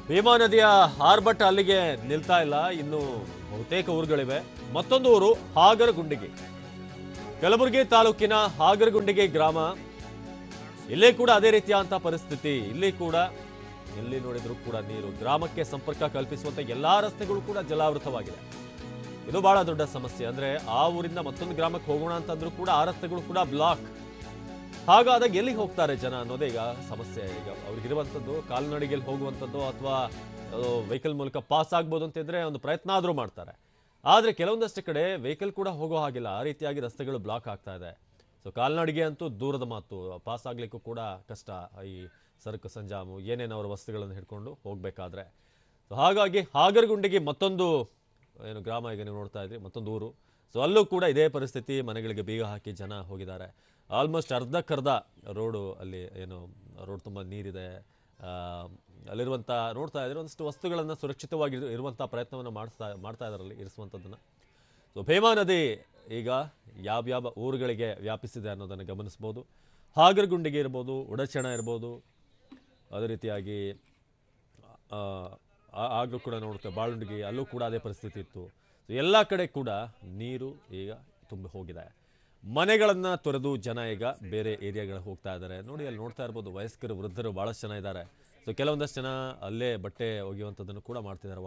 ಭೀಮಾ ನದಿಯ ಆರ್ಭಟ ಅಲ್ಲಿಗೆ ನಿಲ್ತಾ ಇಲ್ಲ. ಇನ್ನು ಬಹುತೇಕ ಊರುಗಳಿವೆ. ಮತ್ತೊಂದು ಊರು ಹಾಗರಗುಂಡಿಗೆ, ಕಲಬುರಗಿ ತಾಲೂಕಿನ ಹಾಗರಗುಂಡಿಗೆ ಗ್ರಾಮ. ಇಲ್ಲೇ ಕೂಡ ಅದೇ ರೀತಿಯಾದಂತ ಪರಿಸ್ಥಿತಿ. ಇಲ್ಲಿ ಕೂಡ ಎಲ್ಲಿ ನೋಡಿದ್ರು ಕೂಡ ನೀರು. ಗ್ರಾಮಕ್ಕೆ ಸಂಪರ್ಕ ಕಲ್ಪಿಸುವಂತ ಎಲ್ಲಾ ರಸ್ತೆಗಳು ಕೂಡ ಜಲಾವೃತವಾಗಿದೆ. ಇದು ಬಹಳ ದೊಡ್ಡ ಸಮಸ್ಯೆ. ಅಂದ್ರೆ ಆ ಊರಿಂದ ಮತ್ತೊಂದು ಗ್ರಾಮಕ್ಕೆ ಹೋಗೋಣ ಅಂತಂದ್ರೂ ಕೂಡ ಆ ರಸ್ತೆಗಳು ಕೂಡ ಬ್ಲಾಕ್. ಹಾಗಾದಾಗ ಎಲ್ಲಿಗೆ ಹೋಗ್ತಾರೆ ಜನ ಅನ್ನೋದೇ ಈಗ ಸಮಸ್ಯೆ. ಈಗ ಅವ್ರಿಗಿರುವಂಥದ್ದು ಕಾಲ್ನಡಿಗೆಯಲ್ಲಿ ಹೋಗುವಂಥದ್ದು ಅಥವಾ ವೆಹಿಕಲ್ ಮೂಲಕ ಪಾಸ್ ಆಗ್ಬೋದು ಅಂತಿದ್ರೆ ಒಂದು ಪ್ರಯತ್ನ ಆದರೂ ಮಾಡ್ತಾರೆ. ಆದರೆ ಕೆಲವೊಂದಷ್ಟು ಕಡೆ ವೆಹಿಕಲ್ ಕೂಡ ಹೋಗೋ ಹಾಗಿಲ್ಲ. ಆ ರೀತಿಯಾಗಿ ರಸ್ತೆಗಳು ಬ್ಲಾಕ್ ಆಗ್ತಾ ಇದೆ. ಸೊ ಕಾಲ್ನಡಿಗೆ ಅಂತೂ ದೂರದ ಮಾತು, ಪಾಸ್ ಆಗ್ಲಿಕ್ಕೂ ಕೂಡ ಕಷ್ಟ. ಈ ಸರಕು ಸಂಜಾಮು ಏನೇನು ಅವರ ವಸ್ತುಗಳನ್ನು ಹಿಡ್ಕೊಂಡು ಹೋಗಬೇಕಾದ್ರೆ. ಸೊ ಹಾಗಾಗಿ ಹಾಗರಗುಂಡಿಗೆ ಮತ್ತೊಂದು ಏನು ಗ್ರಾಮ ಈಗ ನೀವು ನೋಡ್ತಾ ಇದ್ರಿ, ಮತ್ತೊಂದು ಊರು. ಸೊ ಅಲ್ಲೂ ಕೂಡ ಇದೇ ಪರಿಸ್ಥಿತಿ. ಮನೆಗಳಿಗೆ ಬೀಗ ಹಾಕಿ ಜನ ಹೋಗಿದ್ದಾರೆ. ಆಲ್ಮೋಸ್ಟ್ ಅರ್ಧಕ್ಕರ್ಧ ರೋಡು ಅಲ್ಲಿ ಏನು ರೋಡ್ ತುಂಬ ನೀರಿದೆ. ಅಲ್ಲಿರುವಂಥ ನೋಡ್ತಾ ಇದ್ರೆ ಒಂದಷ್ಟು ವಸ್ತುಗಳನ್ನು ಸುರಕ್ಷಿತವಾಗಿ ಇರುವಂಥ ಪ್ರಯತ್ನವನ್ನು ಮಾಡ್ತಾ ಇದ್ದಾರಲ್ಲಿ ಇರಿಸುವಂಥದ್ದನ್ನು. ಸೊ ಭೀಮಾ ನದಿ ಈಗ ಯಾವ್ಯಾವ ಊರುಗಳಿಗೆ ವ್ಯಾಪಿಸಿದೆ ಅನ್ನೋದನ್ನು ಗಮನಿಸ್ಬೋದು. ಹಾಗರಗುಂಡಿಗೆ ಇರ್ಬೋದು, ಉಡಚಣ ಇರ್ಬೋದು, ಅದೇ ರೀತಿಯಾಗಿ ಆಗಲೂ ಕೂಡ ನೋಡ್ತೇವೆ ಬಾಳುಂಡಿಗೆ, ಅಲ್ಲೂ ಕೂಡ ಅದೇ ಪರಿಸ್ಥಿತಿ ಇತ್ತು. ಸೊ ಎಲ್ಲ ಕಡೆ ಕೂಡ ನೀರು ಈಗ ತುಂಬಿ ಹೋಗಿದೆ. ಮನೆಗಳನ್ನು ತೊರೆದು ಜನ ಈಗ ಬೇರೆ ಏರಿಯಾಗಳಿಗೆ ಹೋಗ್ತಾ ಇದ್ದಾರೆ. ನೋಡಿ ಅಲ್ಲಿ ನೋಡ್ತಾ ಇರ್ಬೋದು, ವಯಸ್ಕರು ವೃದ್ಧರು ಭಾಳಷ್ಟು ಜನ ಇದ್ದಾರೆ. ಸೊ ಕೆಲವೊಂದಷ್ಟು ಜನ ಅಲ್ಲೇ ಬಟ್ಟೆ ಒಗೆಯುವಂಥದ್ದನ್ನು ಕೂಡ ಮಾಡ್ತಿದ್ದಾರೆ.